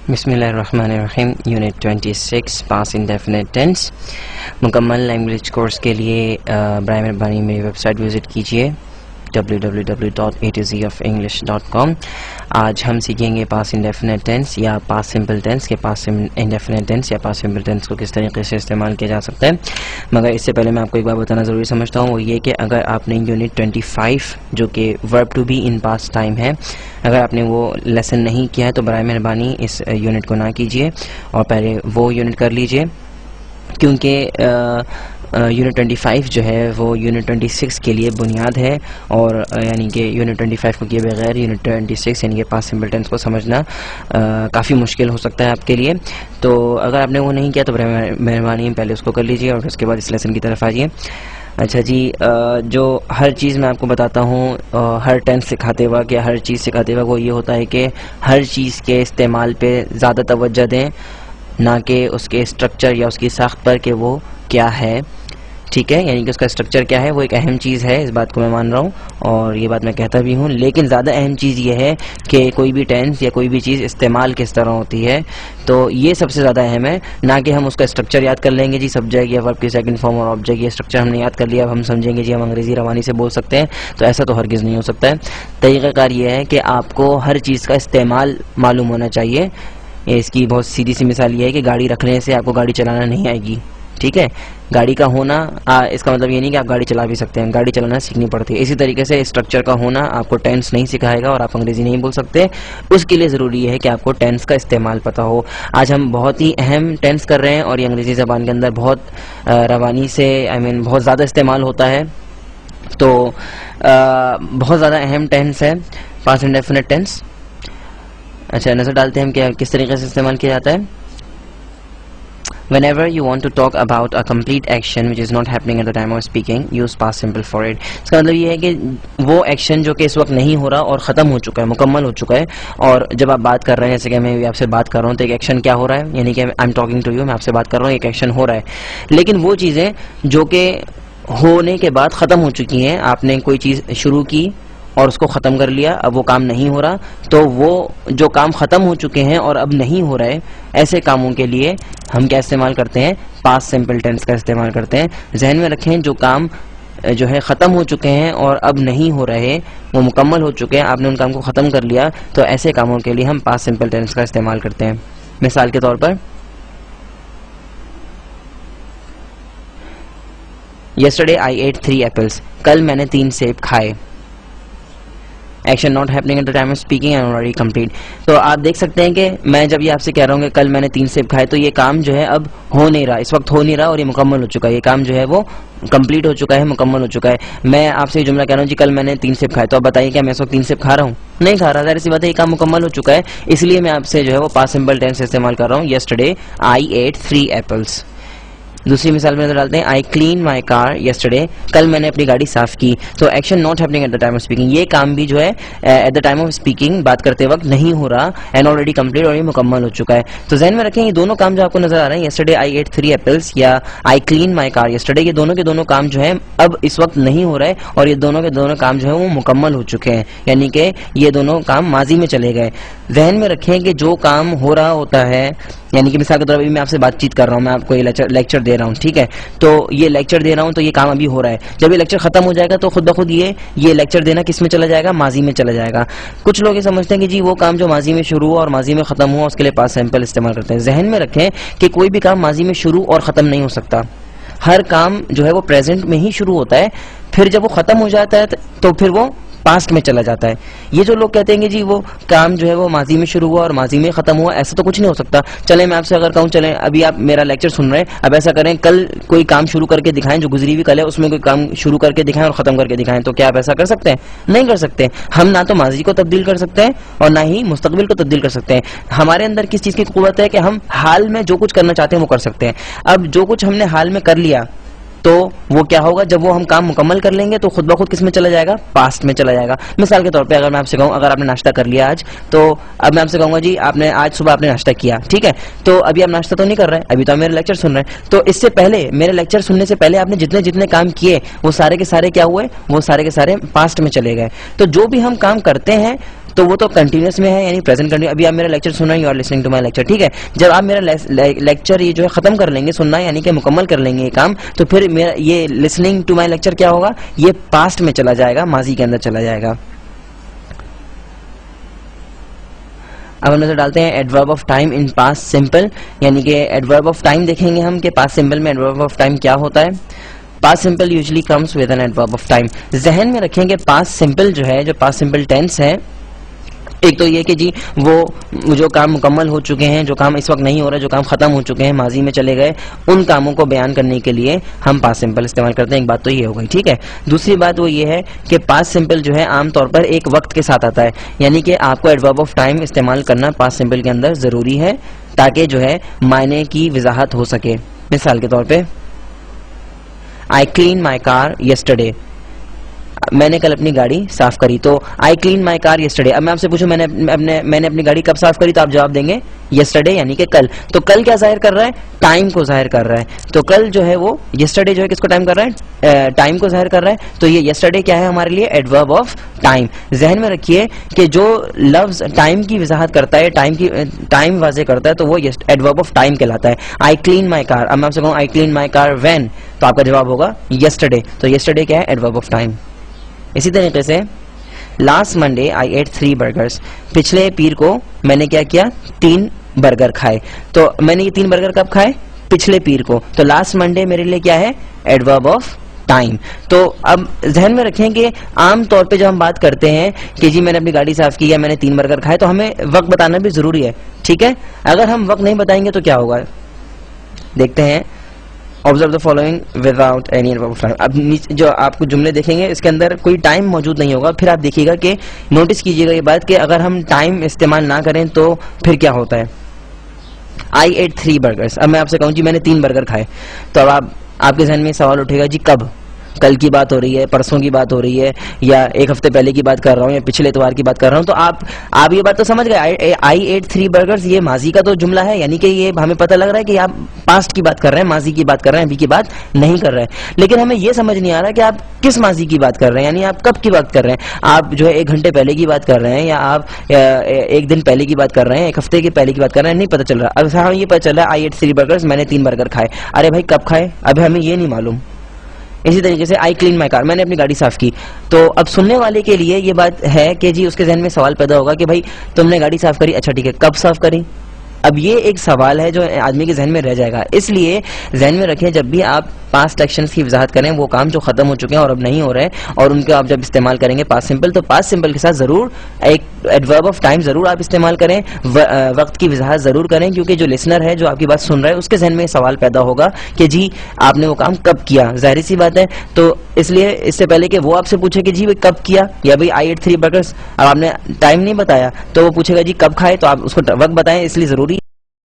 بسم اللہ الرحمن الرحیم. یونٹ 26 پاس انڈیفینٹ ٹینس. مکمل لینگویج کورس کے لیے برائے مہربانی میری ویب سائٹ وزٹ کیجیے www.a2zoфenglish.com. آج ہم سیکھیں گے پاس انڈیفینٹ ٹینس یا پاس سمپل ٹینس کے پاس انڈیفینٹ ٹینس یا پاس سمپل ٹینس کو کس طریقے سے استعمال کیا جا سکتا ہے. مگر اس سے پہلے میں آپ کو ایک بات بتانا ضروری سمجھتا ہوں, وہ یہ کہ اگر آپ نے یونٹ 25 جو کہ verb to be in past time ہے, اگر آپ نے وہ لیسن نہیں کیا ہے تو برائے مہربانی اس یونٹ کو نہ کیجیے اور پہلے وہ یونٹ کر لیجیے, کیونکہ یونٹ 25 جو ہے وہ یونٹ 26 کے لیے بنیاد ہے, اور یعنی کہ یونٹ 25 کو کیے بغیر یونٹ 26 یعنی کہ پاس سمپل ٹینس کو سمجھنا کافی مشکل ہو سکتا ہے آپ کے لیے. تو اگر آپ نے وہ نہیں کیا تو برائے مہربانی پہلے اس کو کر لیجیے اور اس کے بعد اس لیسن کی طرف آئیے. اچھا جی, جو ہر چیز میں آپ کو بتاتا ہوں ہر ٹینس سکھاتے وقت یا ہر چیز سکھاتے وقت وہ یہ ہوتا ہے کہ ہر چیز کے استعمال پہ زیادہ توجہ دیں, نہ کہ اس کے اسٹرکچر یا اس کی ساخت پر کہ وہ کیا ہے. ٹھیک ہے, یعنی کہ اس کا اسٹرکچر کیا ہے وہ ایک اہم چیز ہے, اس بات کو میں مان رہا ہوں اور یہ بات میں کہتا بھی ہوں, لیکن زیادہ اہم چیز یہ ہے کہ کوئی بھی ٹینس یا کوئی بھی چیز استعمال کس طرح ہوتی ہے, تو یہ سب سے زیادہ اہم ہے. نہ کہ ہم اس کا اسٹرکچر یاد کر لیں گے جی, سبجیکٹ یا ورب کی سیکنڈ فارم اور آبجیکٹ, یہ اسٹرکچر ہم نے یاد کر لیا, اب ہم سمجھیں گے جی ہم انگریزی روانی سے بول سکتے ہیں, تو ایسا تو ہرگز نہیں ہو سکتا ہے. طریقہ کار یہ ہے کہ آپ کو ہر چیز کا استعمال معلوم ہونا چاہیے. اس کی بہت سیدھی سی مثال یہ ہے کہ گاڑی رکھنے سے آپ کو گاڑی چلانا نہیں آئے گی. ٹھیک ہے, گاڑی کا ہونا اس کا مطلب یہ نہیں کہ آپ گاڑی چلا بھی سکتے ہیں, گاڑی چلانا سیکھنی پڑتی ہے. اسی طریقے سے اسٹرکچر کا ہونا آپ کو ٹینس نہیں سکھائے گا اور آپ انگریزی نہیں بول سکتے. اس کے لیے ضروری ہے کہ آپ کو ٹینس کا استعمال پتہ ہو. آج ہم بہت ہی اہم ٹینس کر رہے ہیں اور یہ انگریزی زبان کے اندر بہت روانی سے بہت زیادہ استعمال ہوتا ہے, تو بہت زیادہ اہم ٹینس ہے پاسٹ انڈیفینٹ ٹینس. اچھا, نظر ڈالتے ہیں ہم کہ کس طریقے سے استعمال کیا جاتا ہے. Whenever you want to talk about a complete action which is not happening at the time of speaking, use past simple for it. اس کا مطلب یہ ہے کہ وہ ایکشن جو کہ اس وقت نہیں ہو رہا اور ختم ہو چکا ہے, مکمل ہو چکا ہے, اور جب آپ بات کر رہے ہیں, جیسے کہ میں آپ سے بات کر رہا ہوں تو ایک ایکشن کیا ہو رہا ہے, یعنی کہ I'm talking to you, میں آپ سے بات کر رہا ہوں, ایک ایکشن ہو رہا ہے. لیکن وہ چیزیں جو کہ ہونے کے بعد ختم ہو چکی ہیں, آپ نے کوئی چیز شروع کی اور اس کو ختم کر لیا, اب وہ کام نہیں ہو رہا, تو وہ جو کام ختم ہو چکے ہیں اور اب نہیں ہو رہے, ایسے کاموں کے لیے ہم کیا استعمال کرتے ہیں, پاسٹ سمپل ٹینس کا استعمال کرتے ہیں. ذہن میں رکھیں, جو کام جو ہے ختم ہو چکے ہیں اور اب نہیں ہو رہے, وہ مکمل ہو چکے ہیں, آپ نے ان کام کو ختم کر لیا, تو ایسے کاموں کے لیے ہم پاسٹ سمپل ٹینس کا استعمال کرتے ہیں. مثال کے طور پر, Yesterday I ate 3 apples. کل میں نے 3 سیب کھائے. Action not happening at the time of speaking and already complete. تو آپ دیکھ سکتے ہیں کہ میں جب یہ آپ سے کہہ رہا ہوں کہ کل میں نے 3 سیب کھائے, تو یہ کام جو ہے اب ہو نہیں رہا, اس وقت ہو نہیں رہا, اور یہ مکمل ہو چکا ہے. یہ کام جو ہے وہ کمپلیٹ ہو چکا ہے, مکمل ہو چکا ہے. میں آپ سے یہ جملہ کہہ رہا ہوں جی کل میں نے 3 سیب کھائے, تو آپ بتائیے کیا میں اس وقت 3 سیب کھا رہا ہوں؟ نہیں کھا رہا, ظاہر سی بات ہے یہ کام مکمل ہو چکا ہے. اس لیے میں آپ سے جو ہے وہ پاسٹ سمپل ٹینس استعمال کر رہا ہوں. Yesterday I ate 3 apples. دوسری مثال میں نظر ڈالتے ہیں, آئی کلین مائی کار یسٹرڈے, کل میں نے اپنی گاڑی صاف کی. تو action not happening at the time of speaking, یہ کام بھی جو ہے at the time of speaking, بات کرتے وقت نہیں ہو رہا, اینڈ آلریڈی کمپلیٹ, اور یہ مکمل ہو چکا ہے. تو ذہن میں رکھیں یہ دونوں کام جو آپ کو نظر آ رہے ہیں, یسٹرڈے آئی ایٹ 3 ایپلس یا آئی کلین مائی کار یسٹرڈے, یہ دونوں کے دونوں کام جو ہیں اب اس وقت نہیں ہو رہے, اور یہ دونوں کے دونوں کام جو ہیں وہ مکمل ہو چکے ہیں, یعنی کہ یہ دونوں کام ماضی میں چلے گئے. ذہن میں رکھیں کہ جو کام ہو رہا ہوتا ہے, یعنی کہ مثال کے طور پر میں آپ سے بات چیت کر رہا ہوں, میں آپ کو یہ لیکچر دے رہا ہوں, ٹھیک ہے, تو یہ لیکچر دے رہا ہوں, تو یہ کام ابھی ہو رہا ہے. جب یہ لیکچر ختم ہو جائے گا تو خود بخود یہ لیکچر دینا کس میں چلا جائے گا, ماضی میں چلا جائے گا. کچھ لوگ یہ سمجھتے ہیں کہ جی وہ کام جو ماضی میں شروع ہوا اور ماضی میں ختم ہوا اس کے لیے پاسٹ سمپل استعمال کرتے ہیں. ذہن میں رکھیں کہ کوئی بھی کام ماضی میں شروع اور ختم نہیں ہو سکتا. ہر کام جو ہے وہ پریزنٹ میں ہی شروع ہوتا ہے, پھر جب وہ ختم ہو جاتا ہے تو پھر وہ پاسٹ میں چلا جاتا ہے. یہ جو لوگ کہتے ہیں کہ جی وہ کام جو ہے وہ ماضی میں شروع ہوا اور ماضی میں ختم ہوا, ایسا تو کچھ نہیں ہو سکتا. چلیں میں آپ سے اگر کہوں, چلیں ابھی آپ میرا لیکچر سن رہے ہیں, اب ایسا کریں کل کوئی کام شروع کر کے دکھائیں, جو گزری ہوئی کل ہے اس میں کوئی کام شروع کر کے دکھائیں اور ختم کر کے دکھائیں, تو کیا آپ ایسا کر سکتے ہیں؟ نہیں کر سکتے. ہم نہ تو ماضی کو تبدیل کر سکتے ہیں اور نہ ہی مستقبل کو تبدیل کر سکتے ہیں. ہمارے اندر کس چیز کی قوت ہے کہ ہم حال میں جو کچھ کرنا چاہتے ہیں وہ کر سکتے ہیں. اب جو کچھ ہم نے حال میں کر لیا تو وہ کیا ہوگا, جب وہ ہم کام مکمل کر لیں گے تو خود بخود کس میں چلا جائے گا, پاسٹ میں چلا جائے گا. مثال کے طور پہ اگر میں آپ سے کہوں, اگر آپ نے ناشتہ کر لیا آج, تو اب میں آپ سے کہوں گا جی آپ نے آج صبح آپ نے ناشتہ کیا, ٹھیک ہے, تو ابھی آپ ناشتہ تو نہیں کر رہے ہیں, ابھی تو آپ میرے لیکچر سن رہے ہیں. تو اس سے پہلے, میرے لیکچر سننے سے پہلے آپ نے جتنے کام کیے وہ سارے کے سارے کیا ہوئے, وہ سارے کے سارے پاسٹ میں چلے گئے. تو جو بھی ہم کام کرتے ہیں تو وہ تو کنٹینیوس میں ہے, یعنی پریزنٹ کنٹینیوس. ابھی آپ میرا لیکچر سن رہے ہیں, you are listening to my lecture, ٹھیک ہے. جب آپ میرا لیکچر یہ جو ہے ختم کر لیں گے سننا, یعنی کہ مکمل کر لیں گے یہ کام, تو پھر میرا یہ لسننگ ٹو مائی لیکچر کیا ہوگا, یہ پاسٹ میں چلا جائے گا, ماضی کے اندر چلا جائے گا. اب ہم نظر ڈالتے ہیں adverb of time in past simple, یعنی کہ ایڈورب آف ٹائم دیکھیں گے ہم کہ پاسٹ سمپل میں ایڈورب آف ٹائم کیا ہوتا ہے. Past simple usually comes with an adverb of time. ذہن میں رکھیں کہ پاسٹ سمپل جو ہے, جو پاسٹ سمپل ٹینس ہے, ایک تو یہ کہ جی وہ جو کام مکمل ہو چکے ہیں, جو کام اس وقت نہیں ہو رہا, جو کام ختم ہو چکے ہیں, ماضی میں چلے گئے, ان کاموں کو بیان کرنے کے لیے ہم پاسٹ سمپل استعمال کرتے ہیں. ایک بات تو یہ ہو گئی, ٹھیک ہے. دوسری بات وہ یہ ہے کہ پاسٹ سمپل جو ہے عام طور پر ایک وقت کے ساتھ آتا ہے, یعنی کہ آپ کو ایڈورب آف ٹائم استعمال کرنا پاسٹ سمپل کے اندر ضروری ہے تاکہ جو ہے معنی کی وضاحت ہو سکے. مثال کے طور پہ I cleaned my car yesterday, میں نے کل اپنی گاڑی صاف کری. تو آئی کلین مائی کار یسٹرڈے. اب میں آپ سے پوچھوں میں نے اپنی گاڑی کب صاف کری, تو آپ جواب دیں گے یسٹرڈے, یعنی کہ کل. تو کل کیا ظاہر کر رہا ہے, ٹائم کو ظاہر کر رہا ہے. تو کل جو ہے وہ یسٹرڈے جو ہے کس کو ٹائم کر رہا ہے, ٹائم کو ظاہر کر رہا ہے. تو یہ یسٹرڈے کیا ہے ہمارے لیے, ایڈورب آف ٹائم. ذہن میں رکھیے کہ جو لفظ ٹائم کی وضاحت کرتا ہے, ٹائم واضح کرتا ہے, تو وہ ایڈورب آف ٹائم کہلاتا ہے. آئی کلین مائی کار, اب میں آپ سے کہوں آئی کلین مائی کار وین, تو آپ کا جواب ہوگا یسٹرڈے. تو یسٹرڈے کیا ہے, ایڈورب آف ٹائم. اسی طریقے سے last Monday I ate 3 burgers, پچھلے پیر کو میں نے کیا کیا, 3 برگر کھائے. تو میں نے یہ 3 برگر کب کھائے, پچھلے پیر کو. تو لاسٹ منڈے میرے لیے کیا ہے, ایڈورب آف ٹائم. تو اب ذہن میں رکھیں کہ عام طور پہ جب ہم بات کرتے ہیں کہ جی میں نے اپنی گاڑی صاف کی یا میں نے 3 برگر کھائے, تو ہمیں وقت بتانا بھی ضروری ہے, ٹھیک ہے. اگر ہم وقت نہیں بتائیں گے تو کیا ہوگا, دیکھتے ہیں. Observe the following without any adverb of time. اب جو آپ کو جملے دیکھیں گے اس کے اندر کوئی ٹائم موجود نہیں ہوگا. پھر آپ دیکھیے گا کہ نوٹس کیجیے گا یہ بات کہ اگر ہم ٹائم استعمال نہ کریں تو پھر کیا ہوتا ہے. I ate 3 burgers. اب میں آپ سے کہوں جی میں نے 3 برگر کھائے, تو اب آپ کے ذہن میں سوال اٹھے گا جی کب, کل کی بات ہو رہی ہے, پرسوں کی بات ہو رہی ہے, یا ایک ہفتے پہلے کی بات کر رہا ہوں, یا پچھلے اتوار کی بات کر رہا ہوں. تو آپ یہ بات تو سمجھ گئے, آئی ایٹ 3 برگرز یہ ماضی کا تو جملہ ہے, یعنی کہ یہ ہمیں پتہ لگ رہا ہے کہ آپ پاسٹ کی بات کر رہے ہیں, ماضی کی بات کر رہے ہیں, ابھی کی بات نہیں کر رہے ہیں. لیکن ہمیں یہ سمجھ نہیں آ رہا کہ آپ کس ماضی کی بات کر رہے ہیں, یعنی آپ کب کی بات کر رہے ہیں. آپ جو ہے 1 گھنٹے پہلے کی بات کر رہے ہیں, یا آپ 1 دن پہلے کی بات کر رہے ہیں, 1 ہفتے کے پہلے کی بات کر رہے ہیں, نہیں پتہ چل رہا. اب ہمیں یہ پتہ چل رہا ہے آئی ایٹ 3 برگرز, میں نے 3 برگر کھائے. ارے بھائی کب کھائے, اب ہمیں یہ نہیں معلوم. اسی طریقے سے آئی کلین مائی کار, میں نے اپنی گاڑی صاف کی. تو اب سننے والے کے لیے یہ بات ہے کہ جی اس کے ذہن میں سوال پیدا ہوگا کہ بھائی تم نے گاڑی صاف کری, اچھا ٹھیک ہے, کب صاف کری. اب یہ ایک سوال ہے جو آدمی کے ذہن میں رہ جائے گا. اس لیے ذہن میں رکھیں جب بھی آپ پاسٹ ایکشنز کی وضاحت کریں, وہ کام جو ختم ہو چکے ہیں اور اب نہیں ہو رہے, اور ان کا آپ جب استعمال کریں گے پاسٹ سمپل, تو پاسٹ سمپل کے ساتھ ضرور ایک ایڈورب آف ٹائم ضرور آپ استعمال کریں, وقت کی وضاحت ضرور کریں, کیونکہ جو لسنر ہے جو آپ کی بات سن رہا ہے اس کے ذہن میں سوال پیدا ہوگا کہ جی آپ نے وہ کام کب کیا. ظاہر سی بات ہے. تو اس لیے اس سے پہلے کہ وہ آپ سے پوچھے کہ جی کب کیا, یا بھائی آئی ایٹ 3 برگرز, اب آپ نے ٹائم نہیں بتایا, تو وہ پوچھے گا جی کب کھائے, تو آپ اس کو وقت بتائیں. اس لیے ضروری